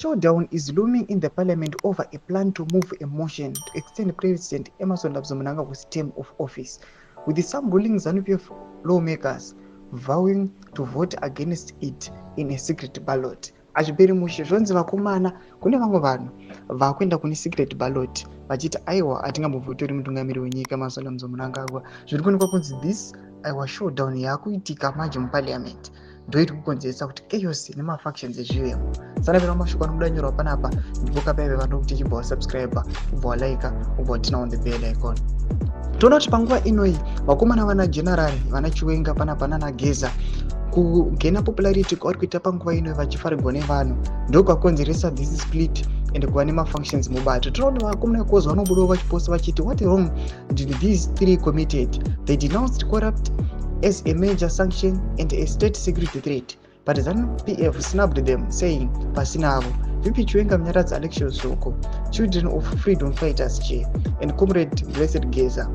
showdown is looming in the parliament over a plan to move a motion to extend President Emmerson Mnangagwa's term of office, with some ruling ZANU-PF lawmakers vowing to vote against it in a secret ballot. Achipiri mushe zvonzi vakomana kune vamwe vanhu vakuenda kune secret ballot vachiti aiwa hatingambovhotori mutungamiri wenyika Emmerson Mnangagwa. Zviri kuonekwa kunzi this aiwa showdown yakuitika manje muparliament ndoiri kukonzeresa kuti chaos nemafactions ezvivemo. Sanapira mashoko anobuda nyorwa panapa ndipo kapaive vanhu kuti chibva wasubscribe ubva walaika ubva watina on the bell icon. Toona kuti panguva inoyi vakomana vana general vana Chiwenga panapa nana Geza kugena popularity kwavari kuita panguva inoyi vachifarigwa nevanhu ndokwakonzeresa this split and kuva nemafunctions mubato. Tinoona vakomana vekozi vanobudawo vachiposta vachiti what wrong did these three committed? They denounced corrupt as a major sanction and a state security threat, but ZANU-PF snubbed them, saying pasina avo. VP Chiwenga Mnyaradzi Alexiou Soko, Children of Freedom Fighters Chair, and Comrade Blessed Geza,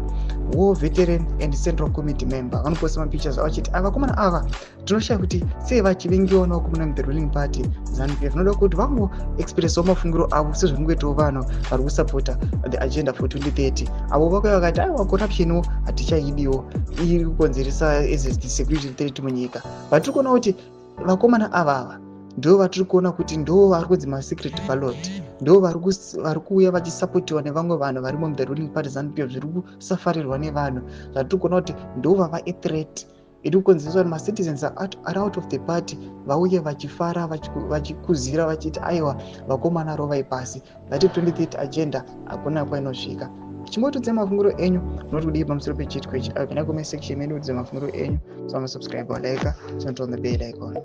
war veteran and central committee member, vanoposta mapictures vachiti vakomana ava tinoshaya kuti sei vachivengiwanawo kumuna the ruling party ZANU-PF. Noda kuti vangoexpressawo mafungiro avo sezvinongoitawo vanhu vari kusapota the agenda for 2030. Avo vakauya vakati aiwa corruption hatichaidiwo iri kukonzeresa as the security threat munyika. Vatiri kuona kuti vakomana avava ndo vatiri kuona kuti ndo vari kudzima secret ballot, ndo vari kuuya vachisapotiwa nevamwe vanhu varimo the ruling party ZANU-PF, zviri kusafarirwa nevanhu zvatiri kuona kuti ndo vava a threat iri kukonzeresa kuti macitizens are out of the party vauye vachifara vachikuzira vachiti aiwa vakomana rovai pasi vati 2030 agenda hakuna kwainosvika. Chimotodze mafungiro enyu noti kudii pamusoro pechitwechi kana comment section medu kudze mafungiro enyu. So subscribe, like, turn on the bell icon.